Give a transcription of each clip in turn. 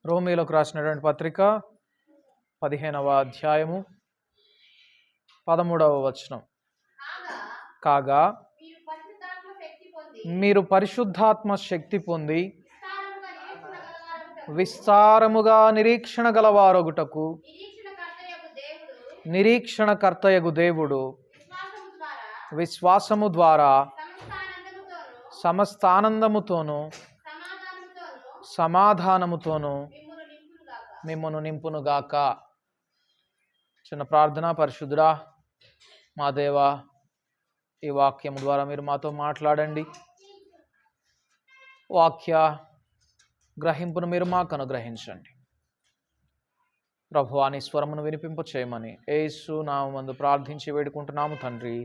రోమీలకు రాసినటువంటి పత్రిక 15వ అధ్యాయము 13వ వచనం. కాగా మీరు పరిశుద్ధాత్మ శక్తి పొంది విస్తారముగా నిరీక్షణ గలవారొగుటకు నిరీక్షణకర్తయగు దేవుడు విశ్వాసము ద్వారా సమస్తానందముతోనూ సమాధానముతోనూ మిమ్మును నింపునుగాక. చిన్న ప్రార్థన. పరిశుద్ధుడా మా దేవా, ఈ వాక్యం ద్వారా మీరు మాతో మాట్లాడండి. వాక్య గ్రహింపును మీరు మాకు అనుగ్రహించండి. ప్రభువా, నీ స్వరమును వినిపింప చేయమని యేసు నామమునందు ప్రార్థించి వేడుకుంటున్నాము తండ్రి,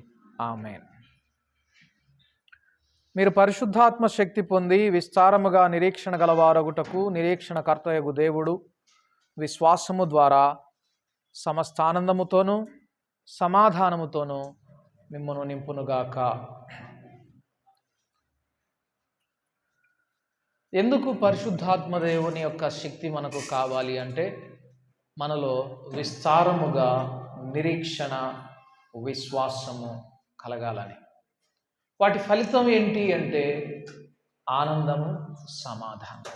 ఆమేన్. మీరు పరిశుద్ధాత్మ శక్తి పొంది విస్తారముగా నిరీక్షణ గలవారగుటకు నిరీక్షణకర్తయగు దేవుడు విశ్వాసము ద్వారా సమస్తానందముతోనూ సమాధానముతోనూ మిమ్మును నింపునుగాక. ఎందుకు పరిశుద్ధాత్మ దేవుని యొక్క శక్తి మనకు కావాలి అంటే, మనలో విస్తారముగా నిరీక్షణ విశ్వాసము కలగాలని. వాటి ఫలితం ఏంటి అంటే ఆనందము, సమాధానం.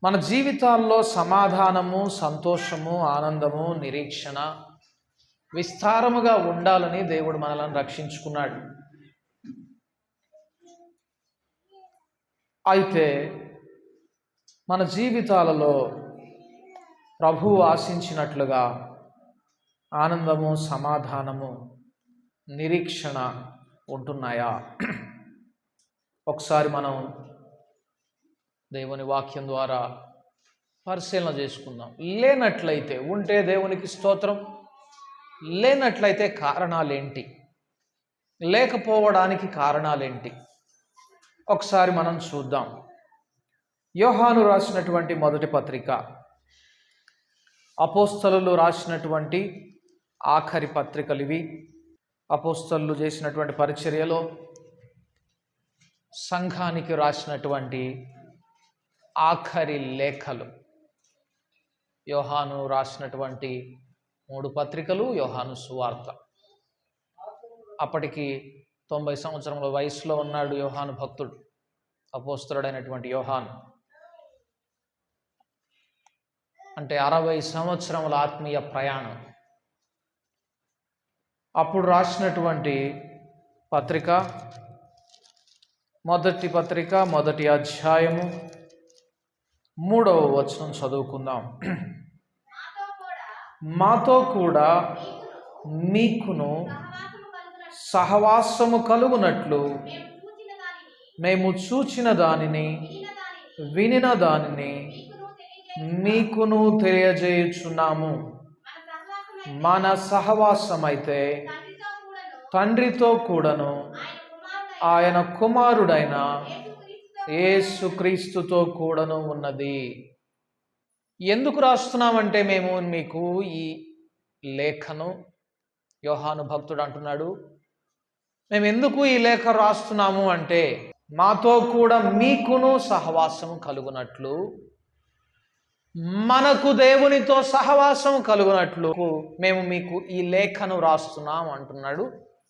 మన జీవితాల్లో సమాధానము, సంతోషము, ఆనందము, నిరీక్షణ విస్తారముగా ఉండాలని దేవుడు మనల్ని రక్షించుకున్నాడు. అయితే మన జీవితాలలో ప్రభువు ఆశించినట్లుగా ఆనందము, సమాధానము, నిరీక్షణ ఉంటున్నాయా? ఒకసారి మనం దేవుని వాక్యం ద్వారా పరిశీలన చేసుకుందాం. లేనట్లయితే, ఉంటే దేవునికి స్తోత్రం, లేనట్లయితే కారణాలేంటి, లేకపోవడానికి కారణాలేంటి ఒకసారి మనం చూద్దాం. యోహాను రాసినటువంటి మొదటి పత్రిక, అపోస్తలులు రాసినటువంటి ఆఖరి పత్రికలు ఇవి. అపోస్తలులు చేసినటువంటి పరిచర్యలో సంఘానికి రాసినటువంటి ఆఖరి లేఖలు. యోహాను రాసినటువంటి 3 పత్రికలు, యోహాను సువార్త. అప్పటికి 90 సంవత్సరముల వయసులో ఉన్నాడు యోహాను భక్తుడు, అపోస్తలుడైనటువంటి యోహాను. అంటే 60 సంవత్సరముల ఆత్మీయ ప్రయాణం. అప్పుడు రాసినటువంటి పత్రిక, మొదటి పత్రిక, మొదటి అధ్యాయము 3వ వచనం చదువుకుందాం. మాతో కూడా మీకును సహవాసము కలుగునట్లు మేము చూచిన దానిని, వినిన దానిని మీకును తెలియజేయుచున్నాము. మన సహవాసమైతే తండ్రితో కూడాను ఆయన కుమారుడైన యేసుక్రీస్తుతో కూడాను ఉన్నది. ఎందుకు రాస్తున్నామంటే మేము మీకు ఈ లేఖను, యోహాను భక్తుడు అంటున్నాడు, మేము ఎందుకు ఈ లేఖ రాస్తున్నాము అంటే, మాతో కూడా మీకును సహవాసము కలుగునట్లు, మనకు దేవునితో సహవాసం కలుగునట్లు మేము మీకు ఈ లేఖను రాస్తున్నాం అంటున్నాడు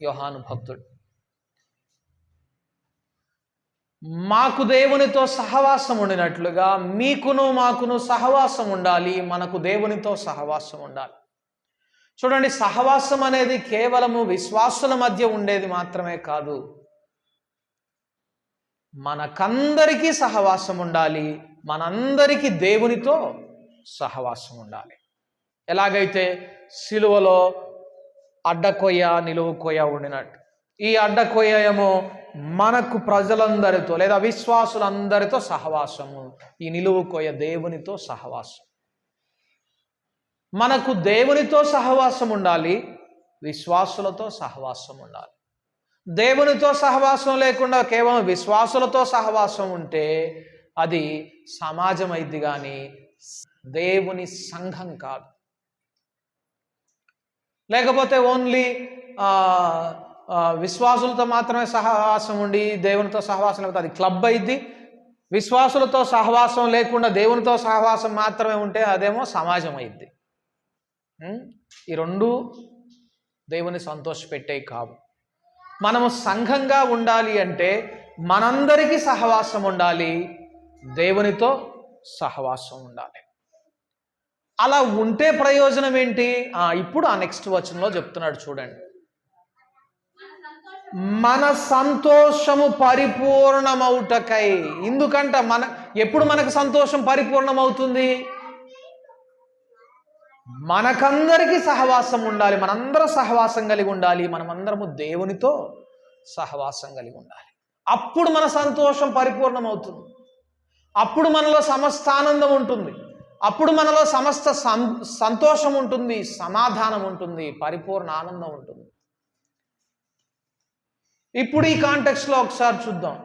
యోహాను భక్తుడు. మాకు దేవునితో సహవాసం ఉండినట్లుగా మీకును మాకును సహవాసం ఉండాలి, మనకు దేవునితో సహవాసం ఉండాలి. చూడండి, సహవాసం అనేది కేవలము విశ్వాసుల మధ్య ఉండేది మాత్రమే కాదు, మనకందరికీ సహవాసం ఉండాలి, మనందరికీ దేవునితో సహవాసం ఉండాలి. ఎలాగైతే సిలువలో అడ్డకొయ్య, నిలువు కొయ్య ఉండినట్టు, ఈ అడ్డకొయ్య ఏమో మనకు ప్రజలందరితో లేదా విశ్వాసులందరితో సహవాసము, ఈ నిలువు కొయ్య దేవునితో సహవాసం. మనకు దేవునితో సహవాసం ఉండాలి, విశ్వాసులతో సహవాసం ఉండాలి. దేవునితో సహవాసం లేకుండా కేవలం విశ్వాసులతో సహవాసం ఉంటే అది సమాజం అయింది కానీ దేవుని సంఘం కాదు. లేకపోతే ఓన్లీ విశ్వాసులతో మాత్రమే సహవాసం ఉండి దేవునితో సహవాసం లేకపోతే అది క్లబ్ అయింది. విశ్వాసులతో సహవాసం లేకుండా దేవునితో సహవాసం మాత్రమే ఉంటే అదేమో సమాజం అయింది. ఈ రెండు దేవుని సంతోషపెట్టేవి కావు. మనము సంఘంగా ఉండాలి అంటే మనందరికీ సహవాసం ఉండాలి, దేవునితో సహవాసం ఉండాలి. అలా ఉంటే ప్రయోజనం ఏంటి? ఇప్పుడు ఆ నెక్స్ట్ వచనంలో చెప్తున్నాడు చూడండి. మన సంతోషము పరిపూర్ణమవుటకై. ఎందుకంట ఎప్పుడు మనకు సంతోషం పరిపూర్ణమవుతుంది? మనకందరికీ సహవాసం ఉండాలి, మనందరం సహవాసం కలిగి ఉండాలి, మనమందరము దేవునితో సహవాసం కలిగి ఉండాలి. అప్పుడు మన సంతోషం పరిపూర్ణమవుతుంది. అప్పుడు మనలో సమస్త ఆనందం ఉంటుంది, అప్పుడు మనలో సమస్త సంతోషం ఉంటుంది, సమాధానం ఉంటుంది, పరిపూర్ణ ఆనందం ఉంటుంది. ఇప్పుడు ఈ కాంటెక్స్ట్లో ఒకసారి చూద్దాం.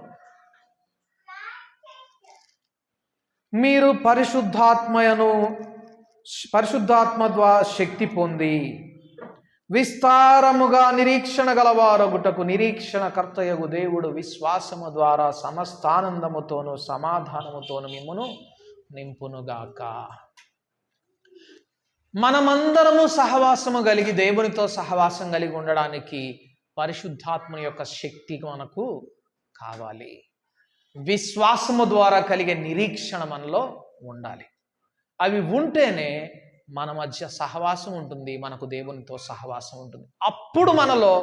మీరు పరిశుద్ధాత్మ ద్వారా శక్తి పొంది విస్తారముగా నిరీక్షణ గలవారొగుటకు నిరీక్షణకర్తయగు దేవుడు విశ్వాసము ద్వారా సమస్తానందముతోనూ సమాధానముతోనూ మిమ్మును నింపునుగాక. మనమందరము సహవాసము కలిగి దేవునితో సహవాసం కలిగి ఉండడానికి పరిశుద్ధాత్మ యొక్క శక్తి మనకు కావాలి. విశ్వాసము ద్వారా కలిగే నిరీక్షణ మనలో ఉండాలి. అవి ఉంటేనే మన మధ్య సహవాసం ఉంటుంది, మనకు దేవునితో సహవాసం ఉంటుంది. అప్పుడు మనలో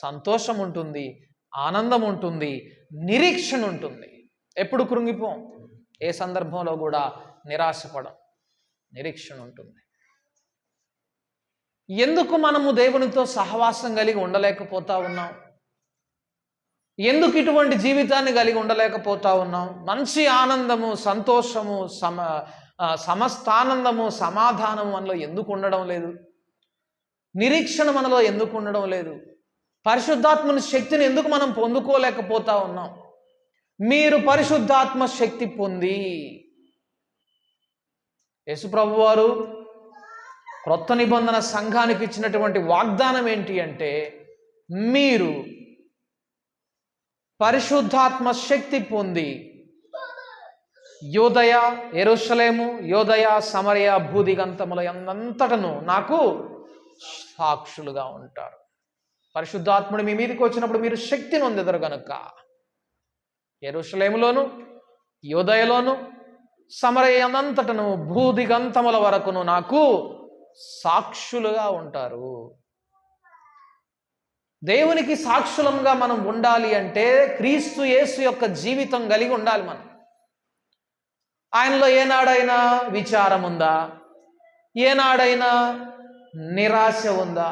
సంతోషం ఉంటుంది, ఆనందం ఉంటుంది, నిరీక్షణ ఉంటుంది. ఎప్పుడు కృంగిపోం, ఏ సందర్భంలో కూడా నిరాశపడం, నిరీక్షణ ఉంటుంది. ఎందుకు మనము దేవునితో సహవాసం కలిగి ఉండలేకపోతా ఉన్నాం? ఎందుకు ఇటువంటి జీవితాన్ని కలిగి ఉండలేకపోతా ఉన్నాం? మంచి ఆనందము, సంతోషము, సమస్తానందము, సమాధానము మనలో ఎందుకు ఉండడం లేదు? నిరీక్షణ మనలో ఎందుకు ఉండడం లేదు? పరిశుద్ధాత్మని శక్తిని ఎందుకు మనం పొందుకోలేకపోతా ఉన్నాం? మీరు పరిశుద్ధాత్మ శక్తి పొంది, యేసుప్రభు వారు క్రొత్త నిబంధన సంఘానికి ఇచ్చినటువంటి వాగ్దానం ఏంటి అంటే, మీరు పరిశుద్ధాత్మ శక్తి పొంది యోదయ, యెరూషలేము, యోదయ, సమరయ, భూదిగంతముల యందంతటను నాకు సాక్షులుగా ఉంటారు. పరిశుద్ధాత్ముడు మీ మీదకి వచ్చినప్పుడు మీరు శక్తిని పొందెదరు గనుక యెరూషలేములోను, యోదయలోను, సమరయ యందంతటను భూదిగంతముల వరకును నాకు సాక్షులుగా ఉంటారు. దేవునికి సాక్షులంగా మనం ఉండాలి అంటే క్రీస్తు యేసు యొక్క జీవితం కలిగి ఉండాలి. మనం ఆయనలో ఏనాడైనా విచారం ఉందా? ఏనాడైనా నిరాశ ఉందా?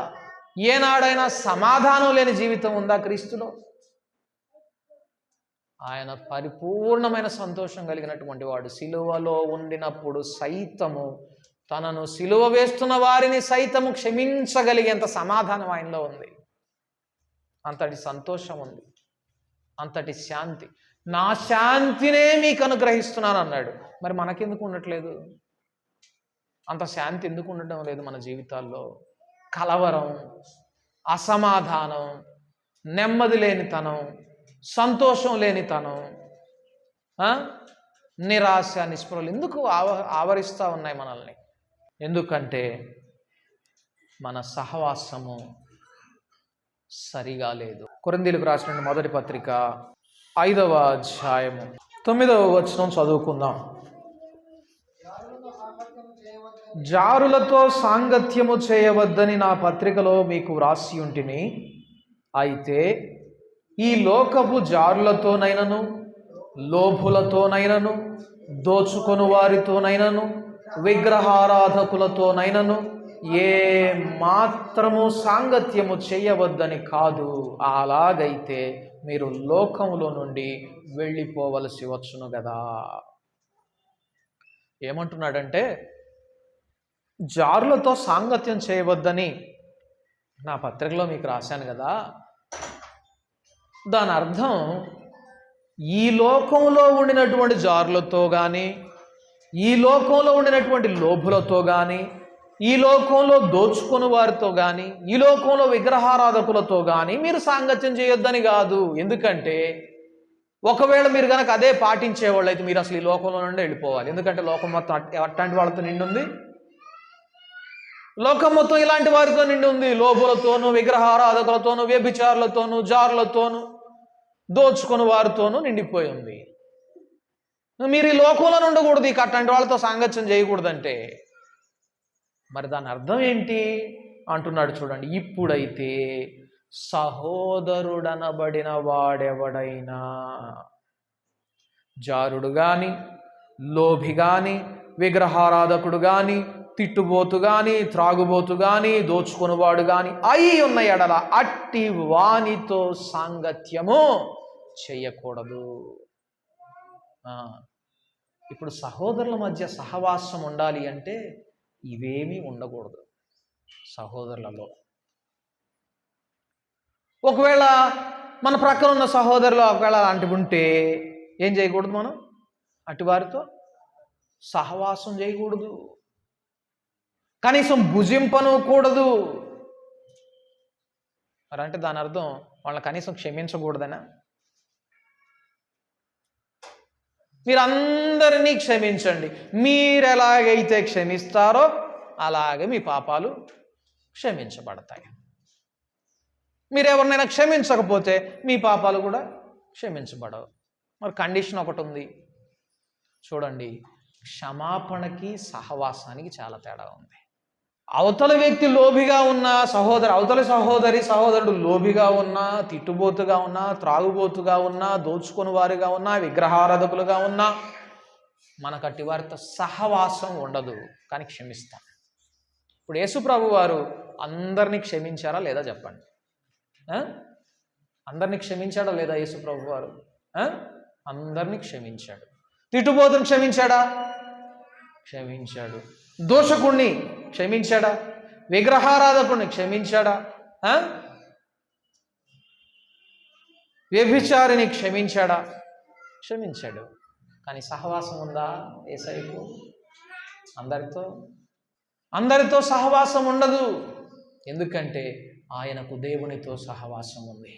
ఏనాడైనా సమాధానం లేని జీవితం ఉందా క్రీస్తులో? ఆయన పరిపూర్ణమైన సంతోషం కలిగినటువంటి వాడు. సిలువలో ఉండినప్పుడు సైతము తనను సిలువ వేస్తున్న వారిని సైతము క్షమించగలిగేంత సమాధానం ఆయనలో ఉంది. అంతటి సంతోషం ఉంది, అంతటి శాంతి. నా శాంతినే మీకు అనుగ్రహిస్తున్నాను అన్నాడు. మరి మనకెందుకు ఉండట్లేదు? అంత శాంతి ఎందుకు ఉండటం లేదు మన జీవితాల్లో? కలవరం, అసమాధానం, నెమ్మది లేనితనం, సంతోషం లేనితనం, నిరాశ, నిస్పృహలు ఎందుకు ఆవరిస్తూ ఉన్నాయి మనల్ని? ఎందుకంటే మన సహవాసము సరిగా లేదు. కొరింథీయులకు రాసిన మొదటి పత్రిక 5వ అధ్యాయము 9వ వచనం చదువుకుందాం. జారులతో సాంగత్యము చేయవద్దని నా పత్రికలో మీకు వ్రాసి ఉంటిని. అయితే ఈ లోకపు జారులతోనైనను, లోభులతోనైనను, దోచుకొను వారితోనైనను, విగ్రహారాధకులతోనైనను ఏ మాత్రము సాంగత్యము చేయవద్దని కాదు. అలాగైతే మీరు లోకములో నుండి వెళ్ళిపోవలసి వచ్చును కదా. ఏమంటున్నాడంటే, జారులతో సాంగత్యం చేయవద్దని నా పత్రికలో మీకు రాశాను కదా. దాని అర్థం ఈ లోకంలో ఉండినటువంటి జారులతో కానీ, ఈ లోకంలో ఉండినటువంటి లోభులతో కానీ, ఈ లోకంలో దోచుకుని వారితో కానీ, ఈ లోకంలో విగ్రహారాధకులతో కానీ మీరు సాంగత్యం చేయొద్దని కాదు. ఎందుకంటే ఒకవేళ మీరు కనుక అదే పాటించేవాళ్ళు అయితే మీరు అసలు ఈ లోకంలో నుండి వెళ్ళిపోవాలి. ఎందుకంటే లోకం మొత్తం అట్లాంటి వాళ్ళతో నిండి ఉంది. లోకం మొత్తం ఇలాంటి వారితో నిండి ఉంది. లోపులతోనూ, విగ్రహారాధకులతోనూ, వ్యభిచారులతోనూ, జారులతోనూ, దోచుకుని వారితోనూ నిండిపోయి ఉంది. మీరు ఈ లోకంలో ఉండకూడదు, ఇక అట్లాంటి వాళ్ళతో సాంగత్యం చేయకూడదంటే మరి దాని అర్థం ఏంటి అంటున్నాడు చూడండి. ఇప్పుడైతే సహోదరుడనబడిన వాడెవడైనా జారుడు గాని, లోభి గాని, విగ్రహారాధకుడు గాని, తిట్టుబోతు గాని, త్రాగుబోతు గాని, దోచుకునివాడు గాని అయి ఉన్న ఎడల అట్టి వానితో సాంగత్యము చేయకూడదు. ఇప్పుడు సహోదరుల మధ్య సహవాసం ఉండాలి అంటే ఇవేమీ ఉండకూడదు సహోదరులలో. ఒకవేళ మన ప్రక్కన ఉన్న సహోదరులు ఒకవేళ అలాంటివి ఉంటే ఏం చేయకూడదు, మనం అటువారితో సహవాసం చేయకూడదు, కనీసం భుజింపనకూడదు. మరి అంటే దాని అర్థం వాళ్ళని కనీసం క్షమించకూడదనా? మీరందరినీ క్షమించండి, మీరు ఎలాగైతే క్షమిస్తారో అలాగే మీ పాపాలు క్షమించబడతాయి. మీరు ఎవరినైనా క్షమించకపోతే మీ పాపాలు కూడా క్షమించబడవు. మరి కండిషన్ ఒకటి ఉంది చూడండి, క్షమాపణకి సహవాసానికి చాలా తేడా ఉంది. అవతల వ్యక్తి లోభిగా ఉన్న అవతలి సహోదరుడు లోభిగా ఉన్నా, తిట్టుబోతుగా ఉన్నా, త్రాగుబోతుగా ఉన్నా, దోచుకుని వారిగా ఉన్నా, విగ్రహారాధకులుగా ఉన్నా మనకట్టి వారితో సహవాసం ఉండదు, కానీ క్షమిస్తాం. ఇప్పుడు యేసుప్రభు వారు అందరినీ క్షమించారా లేదా చెప్పండి? అందరినీ క్షమించాడా లేదా యేసుప్రభు వారు? అందరినీ క్షమించాడు. తిట్టుబోతుని క్షమించాడా? క్షమించాడు. దోషకుణ్ణి క్షమించాడా? విగ్రహారాధకుణ్ణి క్షమించాడా? వ్యభిచారిని క్షమించాడా? క్షమించాడు. కానీ సహవాసం ఉందా యేసయ్యకు? అందరితో సహవాసం ఉండదు. ఎందుకంటే ఆయనకు దేవునితో సహవాసం ఉంది,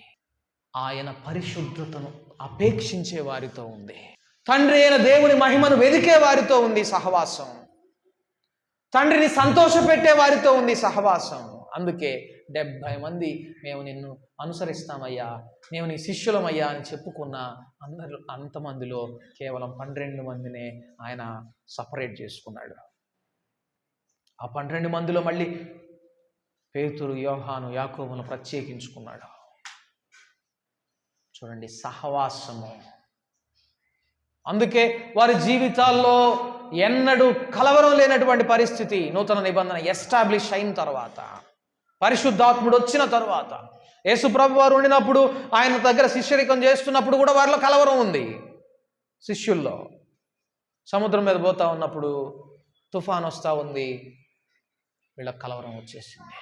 ఆయన పరిశుద్ధతను అపేక్షించే వారితో ఉంది, తండ్రి అయిన దేవుని మహిమను వెదికే వారితో ఉంది సహవాసం, తండ్రిని సంతోషపెట్టే వారితో ఉంది సహవాసం. అందుకే 70 మంది మేము నిన్ను అనుసరిస్తామయ్యా, మేము నీ శిష్యులమయ్యా అని చెప్పుకున్న అంతమందిలో కేవలం 12 మందినే ఆయన సపరేట్ చేసుకున్నాడు. ఆ 12 మందిలో మళ్ళీ పేతురు, యోహాను, యాకోబును ప్రత్యేకించుకున్నాడు. చూడండి, సహవాసము. అందుకే వారి జీవితాల్లో ఎన్నడూ కలవరం లేనటువంటి పరిస్థితి నూతన నిబంధన ఎస్టాబ్లిష్ అయిన తర్వాత, పరిశుద్ధాత్ముడు వచ్చిన తర్వాత, యేసుప్రభు వారు ఉండినప్పుడు ఆయన దగ్గర శిష్యరికం చేస్తున్నప్పుడు కూడా వారిలో కలవరం ఉంది. శిష్యుల్లో సముద్రం మీద పోతా ఉన్నప్పుడు తుఫాన్ వస్తూ ఉంది, వీళ్ళకి కలవరం వచ్చేసింది.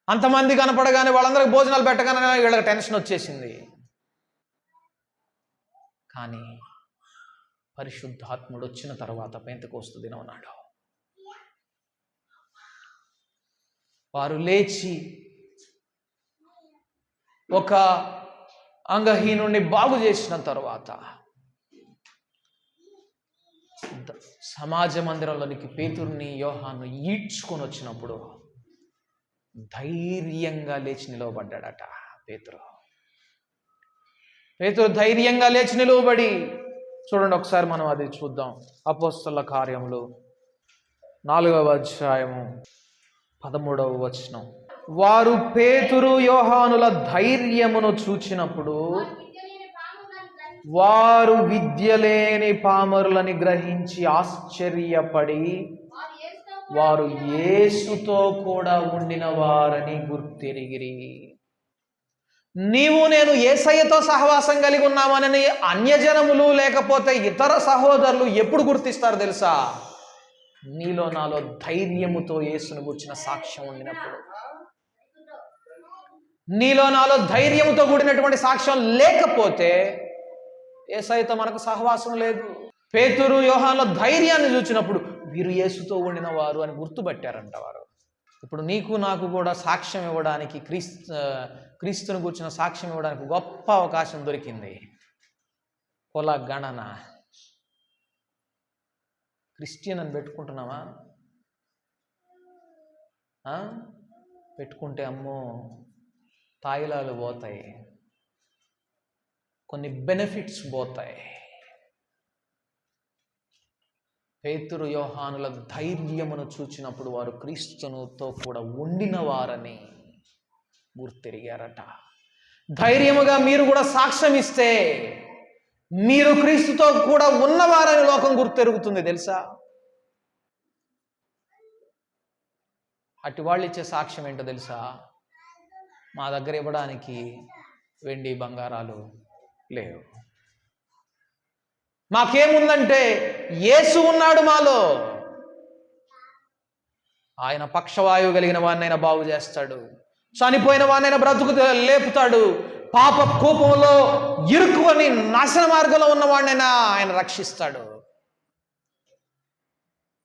అంతమంది కనపడగానే వాళ్ళందరికీ భోజనాలు పెట్టగానే వీళ్ళకి టెన్షన్ వచ్చేసింది. కానీ పరిశుద్ధాత్ముడు వచ్చిన తర్వాత పెంతెకోస్తు దినం నాడు వారు లేచి ఒక అంగహీనుణ్ణి బాగు చేసిన తర్వాత సమాజ మందిరంలోనికి పేతురుని, యోహాను ఈడ్చుకొని వచ్చినప్పుడు ధైర్యంగా లేచి నిలవబడ్డాడట పేతురు ధైర్యంగా లేచి నిలవబడి, చూడండి ఒకసారి మనం అది చూద్దాం. అపోస్తలుల కార్యములు 4వ అధ్యాయము 13వ వచనం. వారు పేతురు, యోహానుల ధైర్యమును చూచినప్పుడు వారు విద్యలేని పామరులని గ్రహించి ఆశ్చర్యపడి వారు యేసుతో కూడా ఉండిన వారని గుర్తెరిగిరి. నీవు నేను యేసయ్యతో సహవాసం కలిగి ఉన్నామని అన్యజనములు లేకపోతే ఇతర సహోదరులు ఎప్పుడు గుర్తిస్తారు తెలుసా? నీలో నాలో ధైర్యముతో యేసును గుర్చిన సాక్ష్యం ఉండినప్పుడు. నీలో నాలో ధైర్యముతో కూడినటువంటి సాక్ష్యం లేకపోతే యేసయ్యతో మనకు సహవాసం లేదు. పేతురు, యోహానుల ధైర్యాన్ని చూచినప్పుడు వీరు యేసుతో ఉండిన వారు అని గుర్తుపట్టారంట వారు. ఇప్పుడు నీకు నాకు కూడా సాక్ష్యం ఇవ్వడానికి క్రీస్తుని కూర్చున్న సాక్ష్యం ఇవ్వడానికి గొప్ప అవకాశం దొరికింది. కుల గణన. క్రిస్టియన్ అని పెట్టుకుంటున్నావా? పెట్టుకుంటే అమ్మో తాయిలాలు పోతాయి, కొన్ని బెనిఫిట్స్ పోతాయి. పేతురు యోహానుల ధైర్యమును చూచినప్పుడు వారు క్రీస్తుతో కూడా ఉండిన వారని గుర్తెరిగారట. ధైర్యముగా మీరు కూడా సాక్ష్యం ఇస్తే మీరు క్రీస్తుతో కూడా ఉన్నవారని లోకం గుర్తెరుగుతుంది తెలుసా? అటు వాళ్ళు ఇచ్చే సాక్ష్యం ఏంటో తెలుసా? మా దగ్గర ఇవ్వడానికి వెండి బంగారాలు లేవు, మాకేముందంటే యేసు ఉన్నాడు మాలో, ఆయన పక్షవాయువు కలిగిన వాడినైనా బాగు చేస్తాడు, చనిపోయిన వాడినైనా బ్రతుకు లేపుతాడు, పాప కూపంలో ఇరుక్కుని నాశన మార్గంలో ఉన్నవాడినైనా ఆయన రక్షిస్తాడు.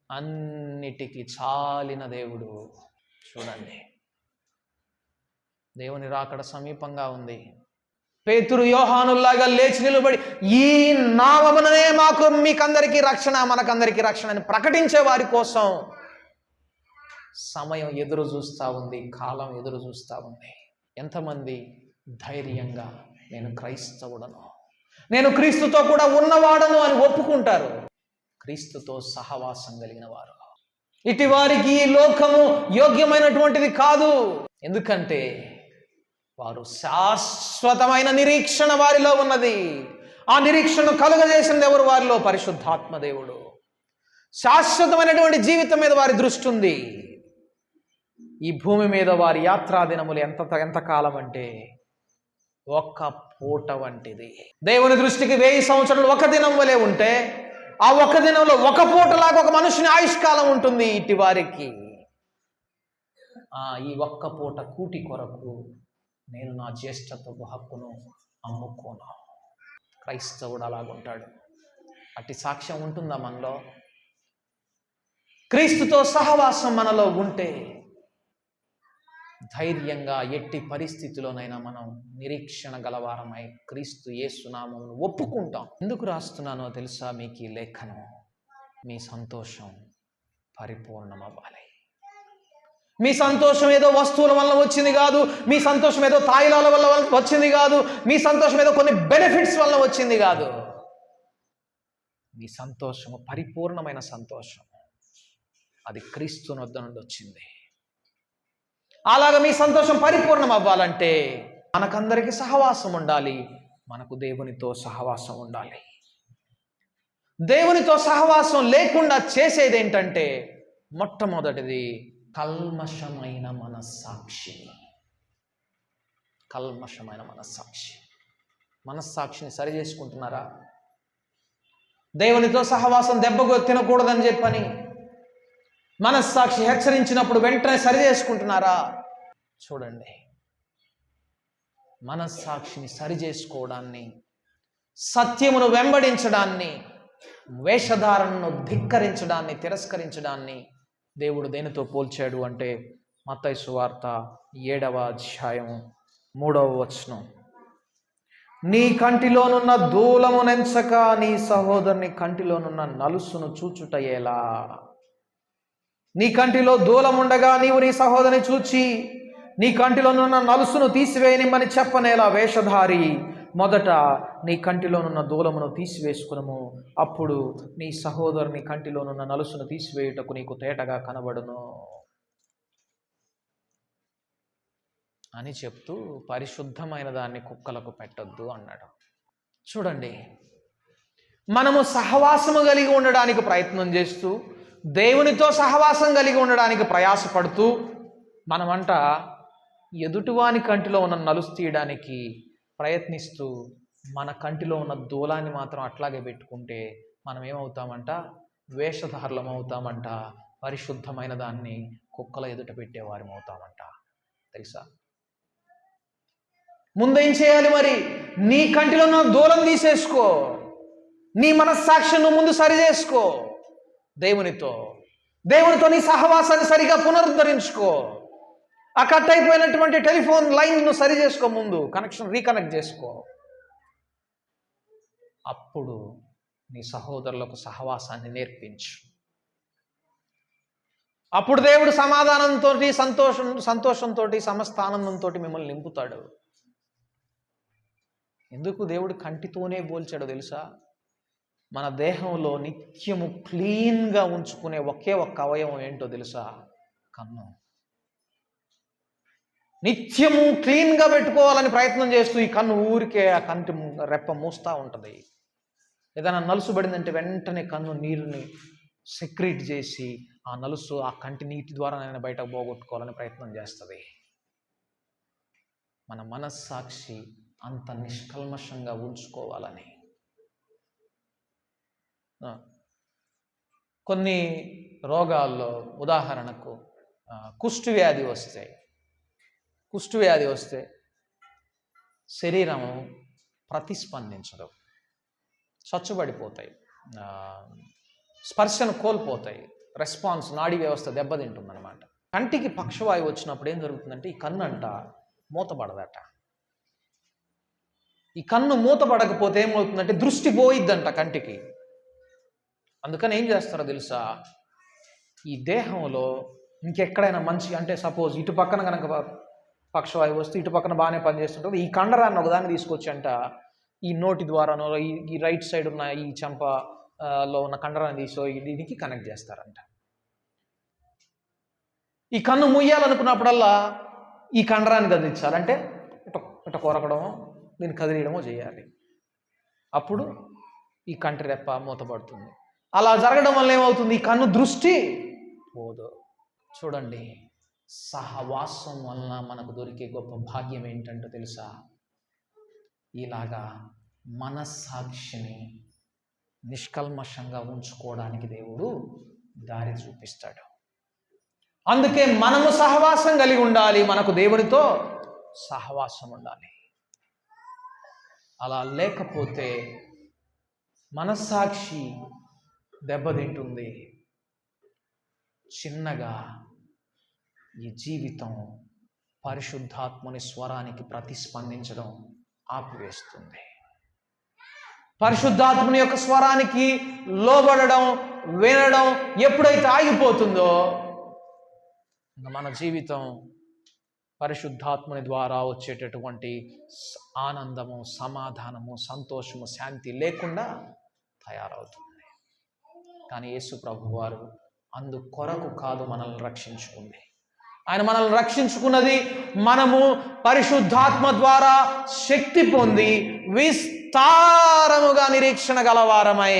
అన్నిటికీ చాలిన దేవుడు. చూడండి, దేవుని రాకడ సమీపంగా ఉంది. పేతురు యోహానుల్లాగా లేచి నిలబడి ఈ నామముననే మీకందరికీ రక్షణ, మనకందరికీ రక్షణ అని ప్రకటించే వారి కోసం సమయం ఎదురు చూస్తూ ఉంది, కాలం ఎదురు చూస్తూ ఉంది. ఎంతమంది ధైర్యంగా నేను క్రైస్తవుడను, నేను క్రీస్తుతో కూడా ఉన్నవాడను అని ఒప్పుకుంటారు? క్రీస్తుతో సహవాసం కలిగిన వారు. ఇటు వారికి ఈ లోకము యోగ్యమైనటువంటిది కాదు. ఎందుకంటే వారు శాశ్వతమైన నిరీక్షణ వారిలో ఉన్నది. ఆ నిరీక్షణ కలుగజేసింది ఎవరు? వారిలో పరిశుద్ధాత్మ దేవుడు. శాశ్వతమైనటువంటి జీవితం మీద వారి దృష్టి ఉంది. ఈ భూమి మీద వారి యాత్రా దినములు ఎంతకాలం అంటే ఒక్క పూట వంటిది. దేవుని దృష్టికి 1000 సంవత్సరాలు ఒక దినం వలె ఉంటే, ఆ ఒక దినంలో ఒక పూటలాగా ఒక మనుషుని ఆయుష్కాలం ఉంటుంది. ఇటు వారికి ఈ ఒక్క పూట కూటి కొరకు నేను నా జ్యేష్ఠత్వపు హక్కును అమ్ముకోను. క్రైస్తవుడు అలాగుంటాడు. అట్టి సాక్ష్యం ఉంటుందా మనలో? క్రీస్తుతో సహవాసం మనలో ఉంటే ధైర్యంగా ఎట్టి పరిస్థితిలోనైనా మనం నిరీక్షణ గలవారమై క్రీస్తు యేసు నామమును ఒప్పుకుంటాం. ఎందుకు రాస్తున్నానో తెలుసా మీకు ఈ లేఖనం? మీ సంతోషం పరిపూర్ణమవ్వాలి. మీ సంతోషం ఏదో వస్తువుల వల్ల వచ్చింది కాదు, మీ సంతోషం ఏదో తాయిలాల వల్ల వచ్చింది కాదు, మీ సంతోషం ఏదో కొన్ని బెనిఫిట్స్ వల్ల వచ్చింది కాదు. మీ సంతోషము పరిపూర్ణమైన సంతోషం, అది క్రీస్తు వద్ద నుండి వచ్చింది. అలాగా మీ సంతోషం పరిపూర్ణం అవ్వాలంటే మనకందరికీ సహవాసం ఉండాలి, మనకు దేవునితో సహవాసం ఉండాలి. దేవునితో సహవాసం లేకుండా చేసేది ఏంటంటే మొట్టమొదటిది కల్మషమైన మనస్సాక్షి. కల్మషమైన మనస్సాక్షిని సరి చేసుకుంటున్నారా? దేవునితో సహవాసం దెబ్బకు తినకూడదని చెప్పని మనస్సాక్షి హెచ్చరించినప్పుడు వెంటనే సరి చేసుకుంటున్నారా? చూడండి, మనస్సాక్షిని సరి చేసుకోవడాన్ని, సత్యమును వెంబడించడాన్ని, వేషధారణను ధిక్కరించడాన్ని, తిరస్కరించడాన్ని దేవుడు దేనితో పోల్చాడు అంటే మత్తయి సువార్త 7వ అధ్యాయం 3వ వచనం. నీ కంటిలోనున్న దూలమునెంచక నీ సహోదరుని కంటిలోనున్న నలుసును చూచుటయేలా? నీ కంటిలో దూలముండగా నీవు నీ సహోదరుని చూచి నీ కంటిలోనున్న నలుసును తీసివేయనిమ్మని చెప్పనేలా? వేషధారి, మొదట నీ కంటిలోనున్న దూలమును తీసివేసుకునము, అప్పుడు నీ సహోదరుని కంటిలోనున్న నలుసును తీసివేయుటకు నీకు తేటగా కనబడును అని చెప్తూ పరిశుద్ధమైన దాన్ని కుక్కలకు పెట్టొద్దు అన్నాడు. చూడండి, మనము సహవాసము కలిగి ఉండడానికి ప్రయత్నం చేస్తూ, దేవునితో సహవాసం కలిగి ఉండడానికి ప్రయాసపడుతూ, మనమంట ఎదుటివాని కంటిలో ఉన్న నలుసు తీయడానికి ప్రయత్నిస్తూ మన కంటిలో ఉన్న దూలాన్ని మాత్రం అట్లాగే పెట్టుకుంటే మనం ఏమవుతామంట? వేషధారులం అవుతామంట. పరిశుద్ధమైన దాన్ని కుక్కల ఎదుట పెట్టేవారం అవుతామంట. తెలుసా? ముందేం చేయాలి మరి? నీ కంటిలో ఉన్న దూలం తీసేసుకో, నీ మనస్సాక్షిని ముందు సరి చేసుకో దేవునితో. దేవునితో నీ సహవాసాన్ని సరిగా పునరుద్ధరించుకో. ఆ కట్ అయిపోయినటువంటి టెలిఫోన్ లైన్ను సరి చేసుకో, ముందు రీకనెక్ట్ చేసుకో. అప్పుడు నీ సహోదరులకు సహవాసాన్ని నేర్పించు. అప్పుడు దేవుడు సమాధానంతో, సంతోషంతో, సమస్త ఆనందంతో మిమ్మల్ని నింపుతాడు. ఎందుకు దేవుడు కంటితోనే పోల్చాడో తెలుసా? మన దేహంలో నిత్యము క్లీన్గా ఉంచుకునే ఒకే ఒక్క అవయవం ఏంటో తెలుసా? కన్ను. నిత్యము క్లీన్గా పెట్టుకోవాలని ప్రయత్నం చేస్తూ ఈ కన్ను ఊరికే ఆ కంటి రెప్ప మూస్తూ ఉంటుంది. ఏదైనా నలుసుబడిందంటే వెంటనే కన్ను నీరుని సెక్రీట్ చేసి ఆ నలుసు ఆ కంటి నీటి ద్వారా నేను బయటకు పోగొట్టుకోవాలని ప్రయత్నం చేస్తుంది. మన మనస్సాక్షి అంత నిష్కల్మషంగా ఉంచుకోవాలని. కొన్ని రోగాల్లో ఉదాహరణకు కుష్ఠవ్యాధి వస్తే శరీరము ప్రతిస్పందించదు, చచ్చుబడిపోతాయి, స్పర్శను కోల్పోతాయి, రెస్పాన్స్, నాడీ వ్యవస్థ దెబ్బతింటుందన్నమాట. కంటికి పక్షవాయువు వచ్చినప్పుడు ఏం జరుగుతుందంటే ఈ కన్ను అంట మూతపడదట. ఈ కన్ను మూతపడకపోతే ఏమవుతుందంటే దృష్టి పోయిద్దంట కంటికి. అందుకని ఏం చేస్తారో తెలుసా? ఈ దేహంలో ఇంకెక్కడైనా మంచి, అంటే సపోజ్ ఇటు పక్కన కనుక పక్షవాయువు వస్తే ఇటు పక్కన బాగానే పనిచేస్తుంటుంది, ఈ కండరాన్ని ఒకదాన్ని తీసుకొచ్చి అంట ఈ నోటి ద్వారానో ఈ రైట్ సైడ్ ఉన్న ఈ చెంపలో ఉన్న కండరాన్ని తీసి దీనికి కనెక్ట్ చేస్తారంట. ఈ కన్ను ముయ్యాలనుకున్నప్పుడల్లా ఈ కండరాన్ని కదిలించాలంటే ఇట కొరకడమో దీన్ని కదిలియడమో చేయాలి. అప్పుడు ఈ కంటి రెప్ప మూతపడుతుంది. అలా జరగడం వల్ల ఏమవుతుంది? ఈ కన్ను దృష్టి పోదు. చూడండి, సహవాసం వలన మనకు దొరికే గొప్ప భాగ్యం ఏంటంటే తెలుసా? ఇలాగా మనస్సాక్షిని నిష్కల్మషంగా ఉంచుకోవడానికి దేవుడు దారి చూపిస్తాడు. అందుకే మనము సహవాసం కలిగి ఉండాలి, మనకు దేవునితో సహవాసం ఉండాలి. అలా లేకపోతే మనస్సాక్షి దెబ్బతింటుంది. చిన్నగా ఈ జీవితం పరిశుద్ధాత్మని స్వరానికి ప్రతిస్పందించడం ఆపివేస్తుంది. పరిశుద్ధాత్మని యొక్క స్వరానికి లోబడడం, వినడం ఎప్పుడైతే ఆగిపోతుందో మన జీవితం పరిశుద్ధాత్మని ద్వారా వచ్చేటటువంటి ఆనందము, సమాధానము, సంతోషము, శాంతి లేకుండా తయారవుతుంది. కానీ యేసు ప్రభువారు అందుకొరకు కాదు మనల్ని రక్షించుకుంది. ఆయన మనల్ని రక్షించుకున్నది మనము పరిశుద్ధాత్మ ద్వారా శక్తి పొంది విస్తారముగా నిరీక్షణ గలవారమై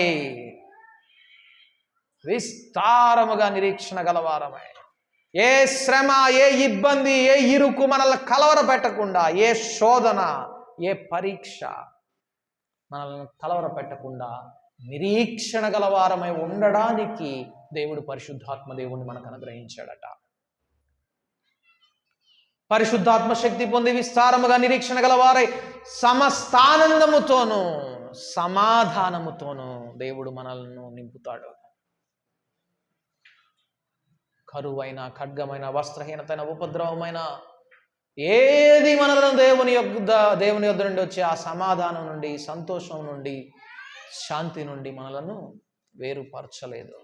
ఏ శ్రమ, ఏ ఇబ్బంది, ఏ ఇరుకు మనల్ని కలవర పెట్టకుండా, ఏ శోధన, ఏ పరీక్ష మనల్ని కలవర పెట్టకుండా నిరీక్షణ గలవారమై ఉండడానికి దేవుడు పరిశుద్ధాత్మ దేవుణ్ణి మనకు అనుగ్రహించాడట. పరిశుద్ధాత్మ శక్తి పొంది విస్తారముగా నిరీక్షణ గలవారై సమస్తానందముతోనూ సమాధానముతోనూ దేవుడు మనల్ని నింపుతాడు. కరువైన, ఖడ్గమైన, వస్త్రహీనతైన, ఉపద్రవమైన ఏది మనలను దేవుని యొద్ద నుండి వచ్చే ఆ సమాధానం నుండి, సంతోషం నుండి, శాంతి నుండి మనలను వేరుపరచలేదు.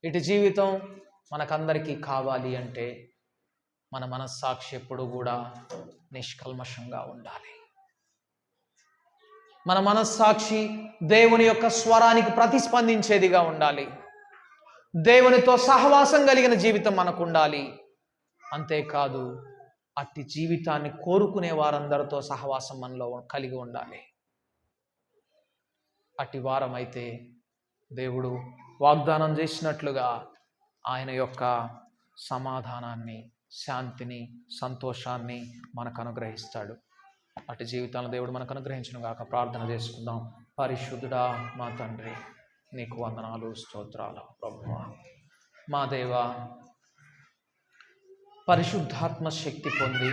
ఇటు జీవితం మనకందరికీ కావాలి అంటే మన మనస్సాక్షి ఎప్పుడు కూడా నిష్కల్మషంగా ఉండాలి. మన మనస్సాక్షి దేవుని యొక్క స్వరానికి ప్రతిస్పందించేదిగా ఉండాలి. దేవునితో సహవాసం కలిగిన జీవితం మనకు ఉండాలి. అంతేకాదు, అట్టి జీవితాన్ని కోరుకునే వారందరితో సహవాసం మనలో కలిగి ఉండాలి. అట్టి వారమైతే దేవుడు వాగ్దానం చేసినట్లుగా ఆయన యొక్క సమాధానాన్ని, శాంతిని, సంతోషాన్ని మనకు అనుగ్రహిస్తాడు. అటు జీవితాలను దేవుడు మనకు అనుగ్రహించును గాక. ప్రార్థన చేసుకుందాం. పరిశుద్ధుడా మా తండ్రి, నీకు వందనాలు, స్తోత్రాలు. ప్రభువా, మా దేవా, పరిశుద్ధాత్మ శక్తి పొంది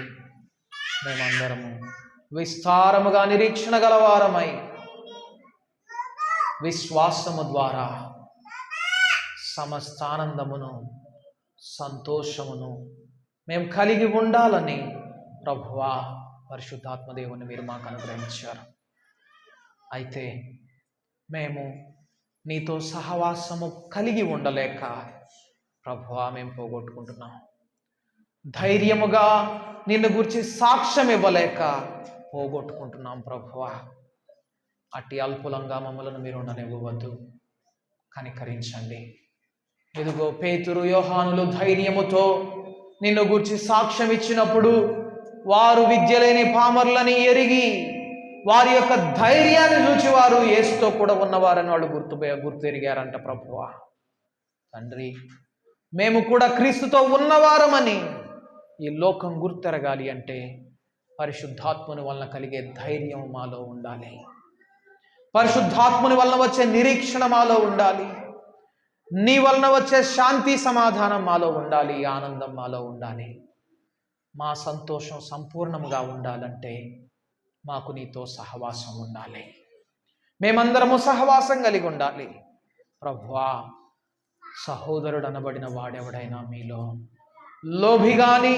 మేమందరము విస్తారముగా నిరీక్షణ గలవారమై విశ్వాసము ద్వారా సమస్త ఆనందమును, సంతోషమును మేము కలిగి ఉండాలని ప్రభువా పరిశుద్ధాత్మదేవుని మీరు మాకు అనుగ్రహించారు. అయితే మేము నీతో సహవాసము కలిగి ఉండలేక ప్రభువా మేము పోగొట్టుకుంటున్నాం. ధైర్యముగా నిన్ను గురించి సాక్ష్యం ఇవ్వలేక పోగొట్టుకుంటున్నాం ప్రభువా. అట్టి అల్పులంగా మమ్మలను మీరు ఉండనివ్వవద్దు, కనికరించండి. ఇదిగో పేతురు, యోహానులు ధైర్యముతో నిన్ను గురించి సాక్ష్యం ఇచ్చినప్పుడు వారు విద్య లేని పామరులని ఎరిగి వారి యొక్క ధైర్యాన్ని చూచి వారు యేసుతో కూడా ఉన్నవారని వాళ్ళు గుర్తెరిగారంట ప్రభువా. తండ్రి, మేము కూడా క్రీస్తుతో ఉన్నవారమని ఈ లోకం గుర్తెరగాలి అంటే పరిశుద్ధాత్ముని వలన కలిగే ధైర్యం మాలో ఉండాలి. పరిశుద్ధాత్ముని వలన వచ్చే నిరీక్షణ మాలో ఉండాలి. నీ వలన వచ్చే శాంతి సమాధానం మాలో ఉండాలి, ఆనందం మాలో ఉండాలి. మా సంతోషం సంపూర్ణముగా ఉండాలంటే మాకు నీతో సహవాసం ఉండాలి. మేమందరము సహవాసం కలిగి ఉండాలి. ప్రభువా, సహోదరుడు అనబడిన వాడెవడైనా మీలో లోభి కానీ,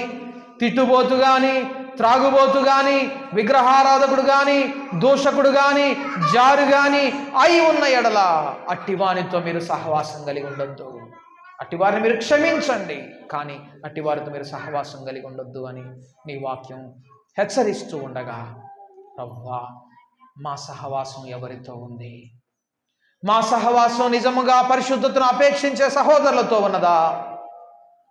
తిట్టుబోతు కానీ, త్రాగుబోతు కానీ, విగ్రహారాధకుడు కానీ, దూషకుడు కానీ, జారు కానీ అయి ఉన్న ఎడల అట్టివానితో మీరు సహవాసం కలిగి ఉండొద్దు. అట్టివారిని మీరు క్షమించండి, కానీ అట్టివారితో మీరు సహవాసం కలిగి ఉండొద్దు అని నీ వాక్యం హెచ్చరిస్తూ ఉండగా ప్రభువా, మా సహవాసం ఎవరితో ఉంది? మా సహవాసం నిజముగా పరిశుద్ధతను అపేక్షించే సహోదరులతో ఉన్నదా,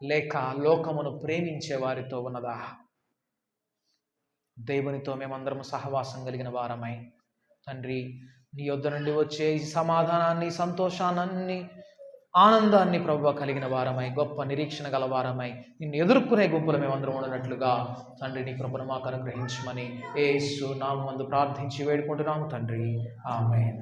లేక లోకమును ప్రేమించే వారితో ఉన్నదా? దేవునితో మేమందరము సహవాసం కలిగిన వారమై తండ్రి, నీ యొద్ద నుండి వచ్చే ఈ సమాధానాన్ని, సంతోషాన్ని, ఆనందాన్ని ప్రభువా కలిగిన వారమై, గొప్ప నిరీక్షణ గల వారమై నిన్ను ఎదుర్కొనే గుంపులు మేమందరం ఉన్నట్లుగా తండ్రి నీ కృపను మాకు అనుగ్రహించమని యేసు నామమునందు ప్రార్థించి వేడుకుంటున్నాము తండ్రి. ఆమేన్.